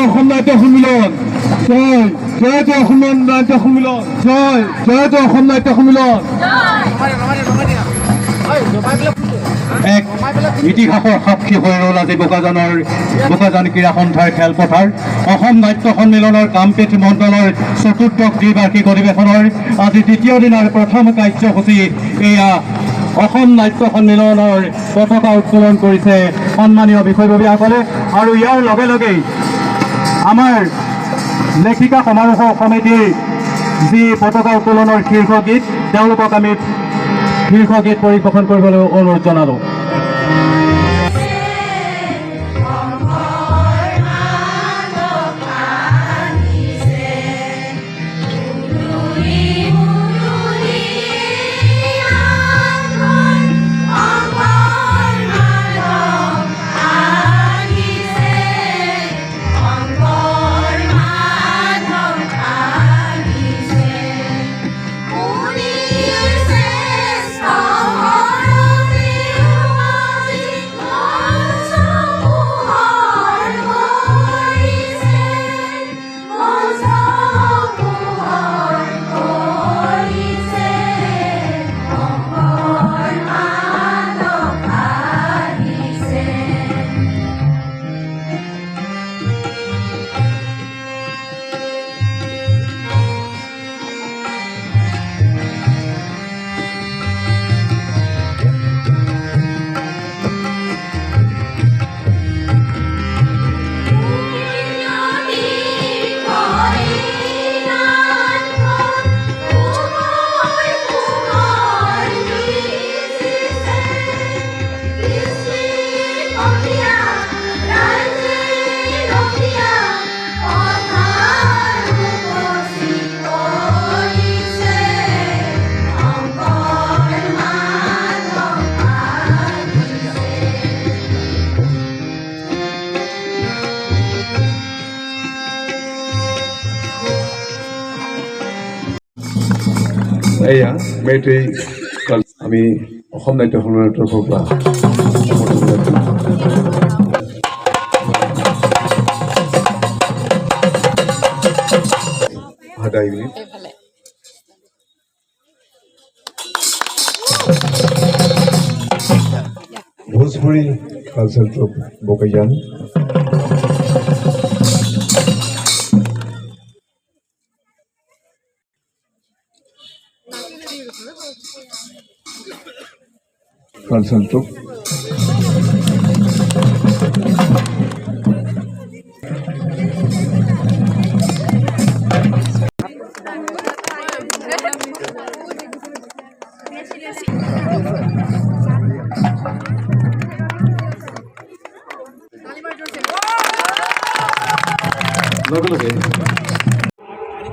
অসম নাট্য সন্মিলন জয় জয়তে অসম নাট্য সন্মিলন জয় জয়তে অসম নাট্য সন্মিলন এক ইতিহাসৰ সাক্ষী হৈ ৰ'ল আজি বোকাজান ক্ৰীড়া সন্থাৰ খেলপথাৰ অসম নাট্য সন্মিলনৰ কামপেঠ মণ্ডলৰ চতুৰ্দশ দ্বিবাৰ্ষিক অধিৱেশনৰ আজি দ্বিতীয় দিনৰ প্ৰথম কাৰ্যসূচী এয়া অসম নাট্য সন্মিলনৰ পতাকা উত্তোলন কৰিছে সন্মানীয় বিষয়ববীয়াসকলে আৰু ইয়াৰ লগে লগেই আমাৰ লেখিকা সমাৰোহ সমিতিৰ যি পতাকা উত্তোলনৰ শীৰ্ষ গীত তেওঁলোকক আমি শীৰ্ষ গীত পৰিৱেশন কৰিবলৈ অনুৰোধ জনালোঁ। এয়া মেইটেই আমি অসম নাট্য সন্মিলনৰ তৰফৰ পৰা Bhojpuri culture troop Bokajan culture troop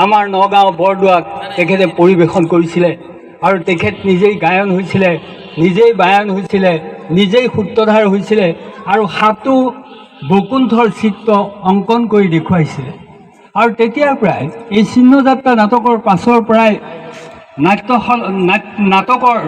আমাৰ নগাঁও বৰদোৱাক তেখেতে পৰিৱেশন কৰিছিলে আৰু তেখেত নিজেই গায়ন হৈছিলে, নিজেই বায়ন হৈছিলে, নিজেই সূত্ৰধাৰ হৈছিলে আৰু হাতো বৈকুণ্ঠৰ চিত্ৰ অংকন কৰি দেখুৱাইছিলে। আৰু তেতিয়াৰ পৰাই এই চিহ্নযাত্ৰা নাটকৰ পাছৰ পৰাই নাটকৰ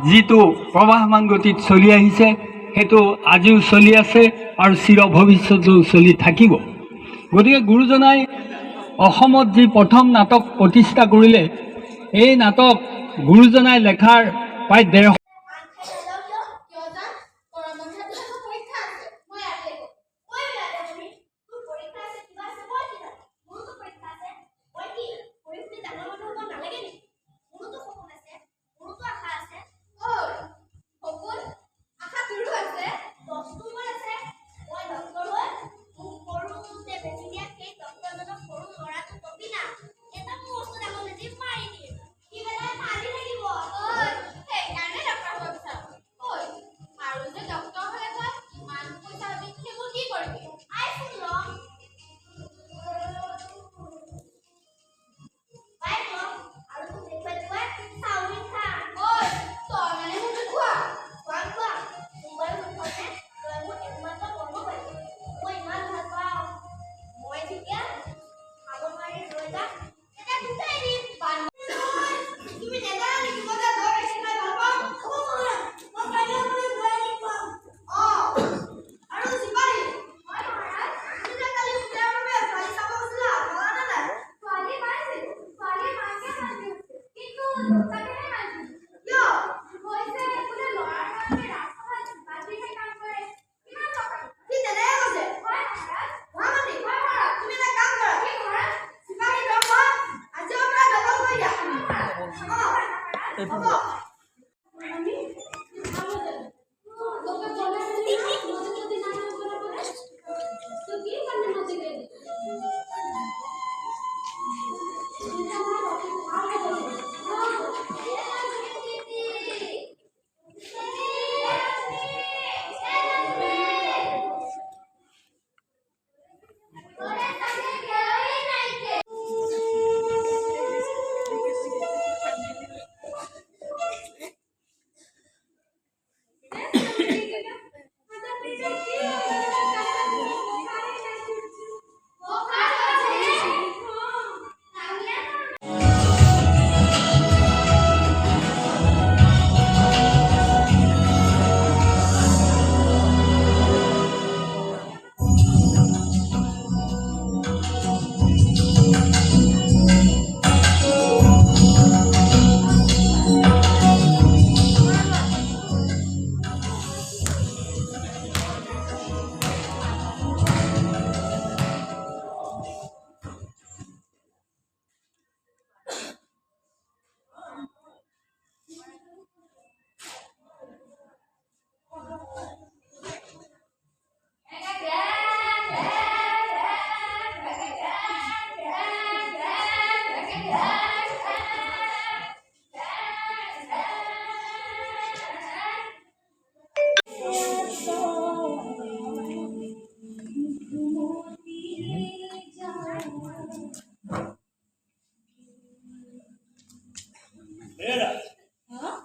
যিটো প্ৰৱাহমান গতিত চলি আহিছে সেইটো আজিও চলি আছে আৰু চিৰ ভৱিষ্যতেও চলি থাকিব। গতিকে গুৰুজনাই অসমত যি প্ৰথম নাটক প্ৰতিষ্ঠা কৰিলে এই নাটক গুৰুজনাই লেখাৰ প্ৰায় ১৫০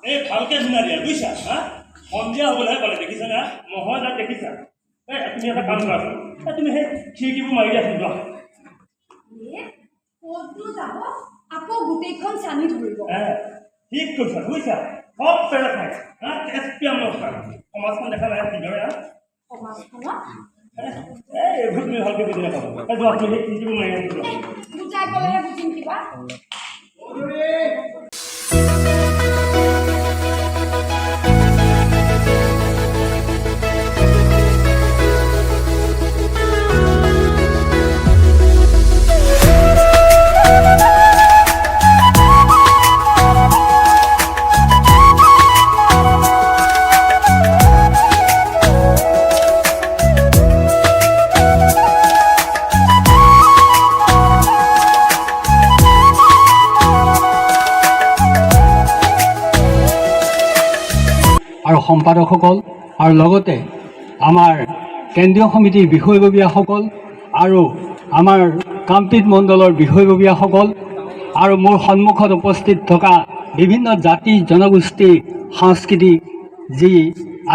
এই ভালকে শুনা দিয়া বুজিছা হা সন্ধিয়া হ'বলৈহে ক'লে দেখিছা না মহৰ তাত দেখিছা তুমি এটা কাম কৰাচোন তুমি সেই খিৰিকীবোৰ মাৰি দিয়াচোন যোৱা আকৌ গোটেইখন চানি ধৰিব ঠিক কৈছা বুজিছা সব পেৰা খাই এছপিএম সমাজখন দেখা নাই কিদৰে সমাজখনত এইবোৰ তুমি ভালকৈ বুজি নাপাব যোৱা তুমি সেই খিৰিকীবোৰ মাৰি আনিবা বুজাই ক'লেহে বুজিম কিবা আৰু সম্পাদকসকল আৰু লগতে আমাৰ কেন্দ্ৰীয় সমিতিৰ বিষয়ববীয়াসকল আৰু আমাৰ কামপীঠ মণ্ডলৰ বিষয়ববীয়াসকল আৰু মোৰ সন্মুখত উপস্থিত থকা বিভিন্ন জাতি জনগোষ্ঠী সাংস্কৃতিক যি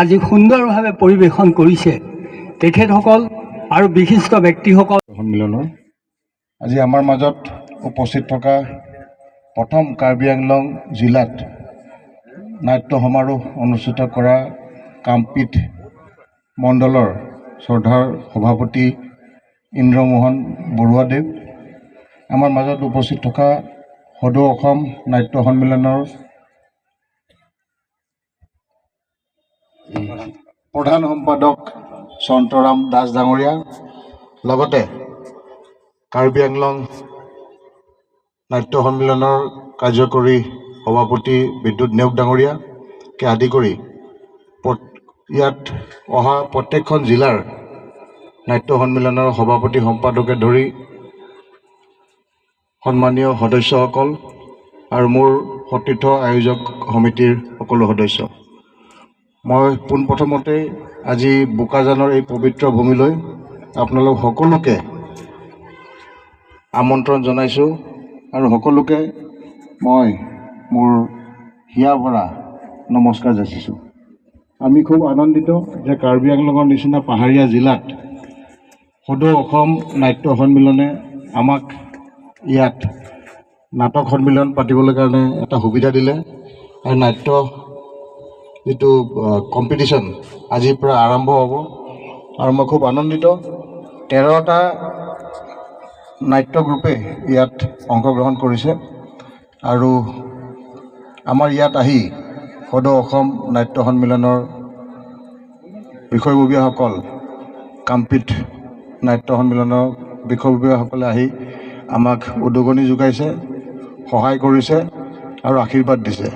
আজি সুন্দৰভাৱে পৰিৱেশন কৰিছে তেখেতসকল আৰু বিশিষ্ট ব্যক্তিসকল সন্মিলনৰ আজি আমাৰ মাজত উপস্থিত থকা প্ৰথম কাৰ্বি আংলং জিলাত নাট্য সমাৰোহ অনুষ্ঠিত কৰা কামপীঠ মণ্ডলৰ শ্ৰদ্ধাৰ সভাপতি ইন্দ্ৰমোহন বৰুৱাদেৱ আমাৰ মাজত উপস্থিত থকা সদৌ অসম নাট্য সন্মিলনৰ প্ৰধান সম্পাদক চন্তৰাম দাস ডাঙৰীয়া লগতে কাৰ্বি আংলং নাট্য সন্মিলনৰ কাৰ্যকৰী সভাপতি বিদ্যুৎ নেওগ ডাঙৰীয়াকে আদি কৰি ইয়াত অহা প্ৰত্যেকখন জিলাৰ নাট্য সন্মিলনৰ সভাপতি সম্পাদকে ধৰি সন্মানীয় সদস্যসকল আৰু মোৰ সতীৰ্থ আয়োজক সমিতিৰ সকলো সদস্য মই পোনপ্ৰথমতে আজি বোকাজানৰ এই পবিত্ৰ ভূমিলৈ আপোনালোক সকলোকে আমন্ত্ৰণ জনাইছোঁ আৰু সকলোকে মই মোৰ হিয়া ভৰা নমস্কাৰ যাচিছোঁ আমি খুব আনন্দিত যে কাৰ্বি আংলঙৰ নিচিনা পাহাৰীয়া জিলাত সদৌ অসম নাট্য সন্মিলনে আমাক ইয়াত নাটক সন্মিলন পাতিবলৈ কাৰণে এটা সুবিধা দিলে আৰু নাট্য যিটো কম্পিটিশ্যন আজিৰ পৰা আৰম্ভ হ'ব আৰু মই খুব আনন্দিত 13টা নাট্য গ্ৰুপে ইয়াত অংশগ্ৰহণ কৰিছে আৰু আমাৰ ইয়াত আহি সদৌ অসম নাট্য সন্মিলনৰ বিষয়ববীয়াসকল কামপীঠ নাট্য সন্মিলনৰ বিষয়ববীয়াসকলে আহি আমাক উদগনি যোগাইছে সহায় কৰিছে আৰু আশীৰ্বাদ দিছে